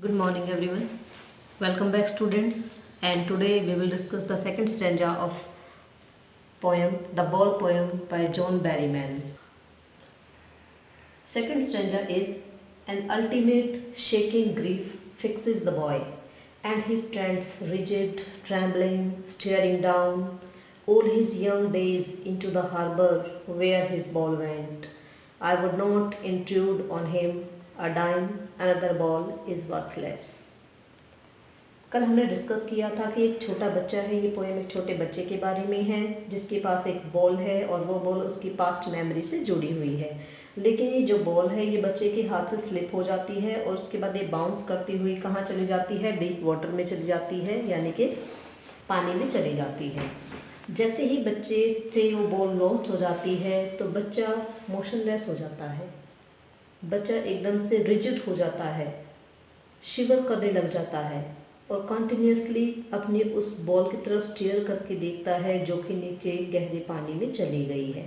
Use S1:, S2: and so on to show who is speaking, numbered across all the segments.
S1: Good morning everyone. Welcome back students, and today we will discuss the second stanza of poem The Ball poem by John Berryman. Second stanza is an ultimate shaking grief fixes the boy, and he stands rigid, trembling, staring down all his young days into the harbour where his ball went. I would not intrude on him a dime, another ball is worthless. कल हमने discuss किया था कि एक छोटा बच्चा है। ये पोएम एक छोटे बच्चे के बारे में है जिसके पास एक बॉल है और वो बॉल उसकी पास्ट मेमोरी से जुड़ी हुई है। लेकिन ये जो बॉल है ये बच्चे के हाथ से स्लिप हो जाती है और उसके बाद ये बाउंस करती हुई कहाँ चली जाती है? डीप वाटर में चली जाती है, यानी कि पानी में चली जाती है। जैसे ही बच्चे से वो बॉल लॉस्ट हो जाती है तो बच्चा मोशनलेस हो जाता है, बच्चा एकदम से रिजिड हो जाता है, शिवर करने लग जाता है और कंटिन्यूसली अपनी उस बॉल की तरफ स्टीयर करके देखता है जो कि नीचे गहरे पानी में चली गई है।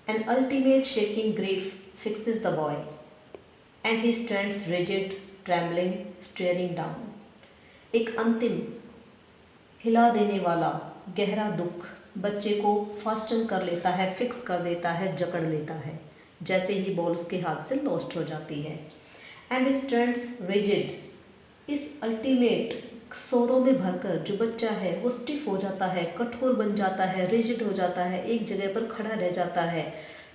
S1: An ultimate shaking grief fixes the boy, and he stands rigid, trembling, staring down. एक अंतिम हिला देने वाला गहरा दुख बच्चे को फास्टन कर लेता है, फिक्स कर देता है, जकड़ लेता है जैसे ही बॉल उसके हाथ से लॉस्ट हो जाती है। एंड he stands rigid, इस अल्टीमेट सोरों में भरकर जो बच्चा है वो स्टिफ हो जाता है, कठोर बन जाता है, रिजिड हो जाता है, एक जगह पर खड़ा रह जाता है,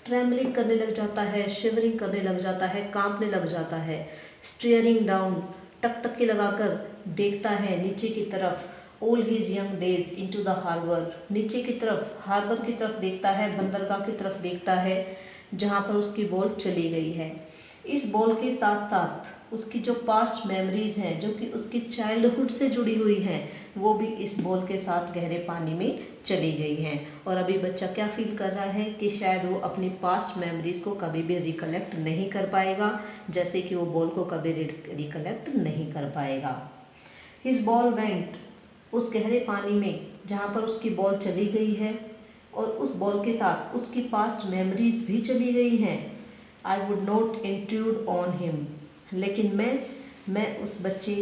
S1: ट्रेमलिंग करने लग जाता है, शिवरिंग करने लग जाता है, कांपने लग जाता है, स्टीयरिंग डाउन, टकटकी लगाकर देखता है नीचे की तरफ, all his young days into the harbour, नीचे की तरफ, हार्बर की तरफ देखता है, बंदरगाह की तरफ देखता है जहाँ पर उसकी बॉल चली गई है। इस बॉल के साथ साथ उसकी जो पास्ट मेमोरीज हैं जो कि उसकी चाइल्डहुड से जुड़ी हुई हैं वो भी इस बॉल के साथ गहरे पानी में चली गई हैं। और अभी बच्चा क्या फील कर रहा है कि शायद वो अपनी पास्ट मेमोरीज को कभी भी रिकलेक्ट नहीं कर पाएगा, जैसे कि वो बॉल को कभी रिकलेक्ट नहीं कर पाएगा। हिज बॉल वेंट, उस गहरे पानी में जहाँ पर उसकी बॉल चली गई है और उस बॉल के साथ उसकी पास्ट मेमोरीज भी चली गई हैं। I would not intrude on him, लेकिन मैं उस बच्चे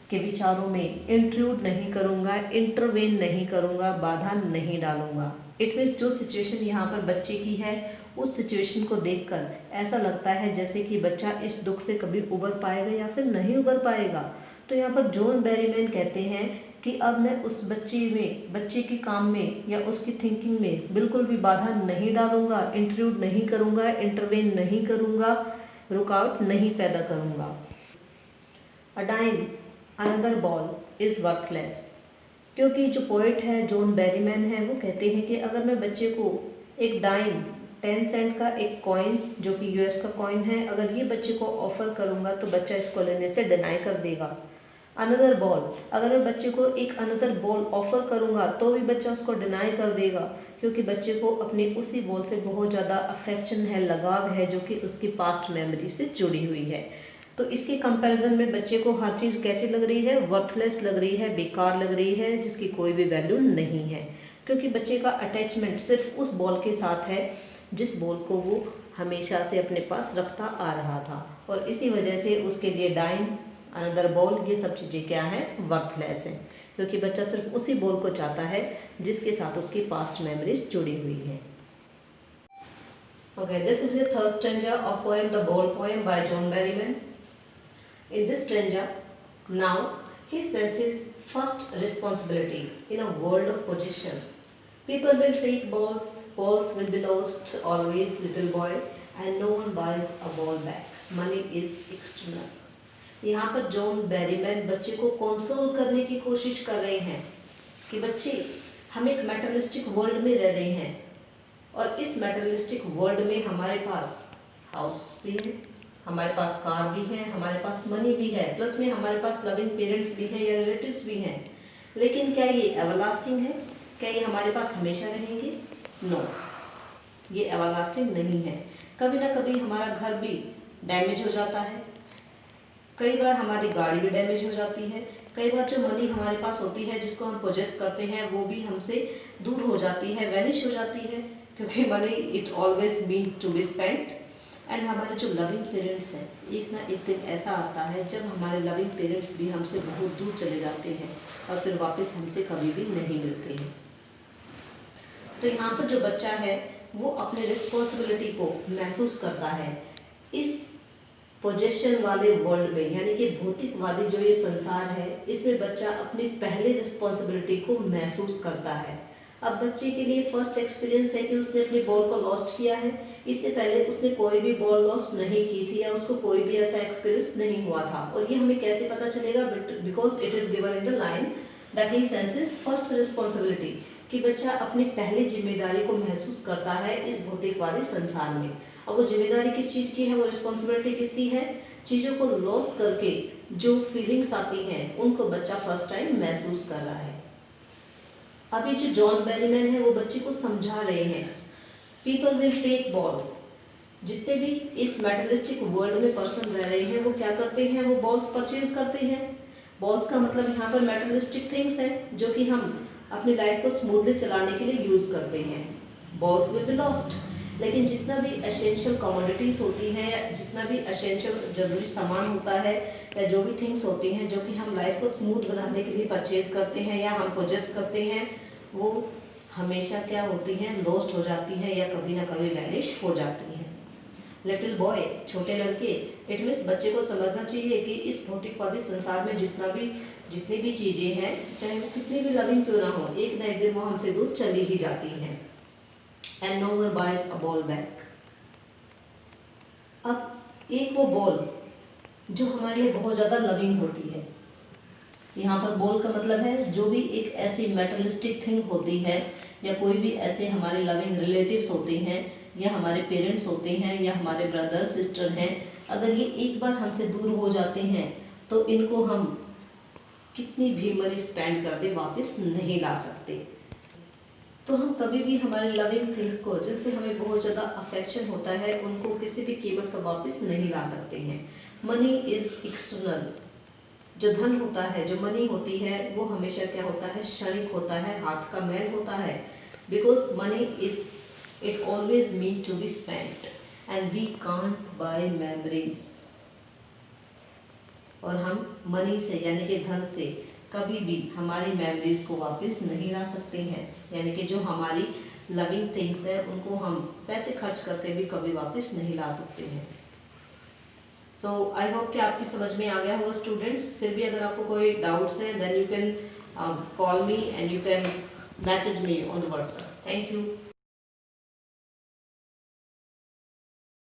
S1: के विचारों में इंट्रूड नहीं करूँगा, इंटरवेन नहीं करूँगा, बाधा नहीं डालूँगा। इट मीन्स जो सिचुएशन यहाँ पर बच्चे की है उस सिचुएशन को देखकर ऐसा लगता है जैसे कि बच्चा इस दुख से कभी उबर पाएगा या फिर नहीं उबर पाएगा। तो यहाँ पर जॉन बेरीमैन कहते हैं कि अब मैं उस बच्चे के काम में या उसकी थिंकिंग में बिल्कुल भी बाधा नहीं डालूंगा, इंट्रूड नहीं करूँगा, इंटरवेन नहीं करूँगा, रुकावट नहीं पैदा करूँगा। A dime another ball is worthless, क्योंकि जो पोइट है जॉन बेरीमैन है वो कहते हैं कि अगर मैं बच्चे को एक डाइम 10 सेंट का एक कॉइन जो कि यूएस का कॉइन है, अगर ये बच्चे को ऑफर करूँगा तो बच्चा इसको लेने से डिनाई कर देगा। अनदर बॉल, अगर मैं बच्चे को एक अनदर बॉल ऑफर करूँगा तो भी बच्चा उसको डिनाई कर देगा, क्योंकि बच्चे को अपनी उसी बॉल से बहुत ज़्यादा अफेक्शन है, लगाव है जो कि उसकी पास्ट मेमोरी से जुड़ी हुई है। तो इसके कंपैरिजन में बच्चे को हर चीज़ कैसी लग रही है? वर्थलेस लग रही है, बेकार लग रही है, जिसकी कोई भी वैल्यू नहीं है, क्योंकि बच्चे का अटैचमेंट सिर्फ उस बॉल के साथ है जिस बॉल को वो हमेशा से अपने पास रखता आ रहा था, और इसी वजह से उसके लिए डाइम, अनदर बॉल, ये सब चीज़ें क्या है? वर्थलेस है, क्योंकि बच्चा सिर्फ उसी बॉल को चाहता है जिसके साथ उसकी पास्ट मेमोरीज जुड़ी हुई है। Okay, this is the third stanza of poem The Ball poem by John Berryman. In this stanza, now he senses first responsibility in a world of possession. People will take balls, balls will be lost, always little boy, and no one buys a ball back. Money is external. यहाँ पर John Berryman बच्चे को console करने की कोशिश कर रहे हैं कि बच्चे, हम एक मैटेरियलिस्टिक वर्ल्ड में रह रहे हैं और इस मैटेरियलिस्टिक वर्ल्ड में हमारे पास हाउस भी है, हमारे पास कार भी है, हमारे पास मनी भी है, प्लस में हमारे पास लविंग पेरेंट्स भी हैं या रिलेटिव्स भी हैं। लेकिन क्या ये एवरलास्टिंग है? क्या ये हमारे पास हमेशा रहेंगे? नो, ये एवरलास्टिंग नहीं है। कभी ना कभी हमारा घर भी डैमेज हो जाता है, कई बार हमारी गाड़ी भी डैमेज हो जाती है, कई बार जो मनी हमारे पास होती है जिसको हम पोजेस करते हैं वो भी हमसे दूर हो जाती है, वैनिश हो जाती है, क्योंकि money it always been to be spent. And हमारे जो लविंग पेरेंट्स हैं, एक ना एक दिन ऐसा आता है जब हमारे लविंग पेरेंट्स भी हमसे बहुत दूर चले जाते हैं और फिर वापस हमसे कभी भी नहीं मिलते हैं। तो यहाँ पर जो बच्चा है वो अपने रिस्पॉन्सिबिलिटी को महसूस करता है इस पोजेशन वाले वर्ल्ड में, यानी कि भौतिकवादी जो ये संसार है, इसमें बच्चा अपनी पहले रिस्पॉन्सिबिलिटी को महसूस करता है। अब बच्चे के लिए फर्स्ट एक्सपीरियंस है कि उसने अपनी बॉल को लॉस्ट किया है। इससे पहले उसने कोई भी बॉल लॉस्ट नहीं की थी या उसको कोई भी ऐसा एक्सपीरियंस नहीं हुआ था। और ये हमें कैसे पता चलेगा? Because it is given in the line that he senses first responsibility, कि बच्चा अपनी पहली जिम्मेदारी को महसूस करता है इस भौतिकवादी संसार में। अब वो जिम्मेदारी किस चीज़ की है, वो रिस्पॉन्सिबिलिटी किसकी है? चीज़ों को लॉस करके जो फीलिंग्स आती हैं उनको बच्चा फर्स्ट टाइम महसूस कर रहा है। अभी जो जॉन बेरीमैन है वो बच्चे को समझा रहे हैं, पीपल विल टेक बॉल्स। जितने भी इस मेटलिस्टिक वर्ल्ड में पर्सन रह रहे हैं वो क्या करते हैं? वो बॉल्स परचेज करते हैं। बॉल्स का मतलब यहाँ पर मेटलिस्टिक थिंग्स है जो कि हम अपनी लाइफ को स्मूथली चलाने के लिए यूज करते हैं। Balls will be lost. लेकिन जितना भी एसेंशियल कमोडिटीज होती हैं या जितना भी एसेंशियल जरूरी सामान होता है या जो भी थिंग्स होती हैं जो कि हम लाइफ को स्मूथ बनाने के लिए परचेज करते हैं या हम पोजेस करते हैं, वो हमेशा क्या होती हैं? लॉस्ट हो जाती हैं या कभी ना कभी वैनिश हो जाती हैं। लिटिल बॉय, छोटे लड़के, इट मीन्स बच्चे को समझना चाहिए कि इस भौतिकवादी संसार में जितनी भी चीजें हैं, चाहे वो कितनी भी लविंग क्यों ना हो, एक ना एक दिन वो हमसे दूर चली ही जाती हैं। And no one buys a ball back. अब एक वो बॉल जो हमारे लिए बहुत ज्यादा लविंग होती है, यहाँ पर बॉल का मतलब है जो भी एक ऐसी मेटलिस्टिक थिंग होती है या कोई भी ऐसे हमारे लविंग रिलेटिव्स होते हैं या हमारे पेरेंट्स होते हैं या हमारे ब्रदर सिस्टर हैं, अगर ये एक बार हमसे दूर हो जाते हैं तो इनको हम कितनी भी मनी स्पेंड कर दे वापस नहीं ला सकते। तो हम कभी भी हमारे लविंग थिंग्स को, जिनसे हमें बहुत ज़्यादा अफेक्शन होता है, उनको किसी भी कीमत पर वापस नहीं ला सकते हैं। Money is external. जो धन होता है, जो मनी होती है, वो हमेशा क्या होता है? क्षणिक होता है, हाथ का मैल होता है। Because money it always mean to be spent and we can't buy memories. और हम मनी से यानी कि धन से कभी भी हमारी मेमोरीज को वापस नहीं ला सकते हैं, यानी कि जो हमारी लविंग थिंग्स है उनको हम पैसे खर्च करके भी कभी वापस नहीं ला सकते हैं। सो आई होप कि आपकी समझ में आ गया होगा स्टूडेंट्स। फिर भी अगर आपको कोई डाउट्स हैं then you can call me and you can message me on WhatsApp. Thank you.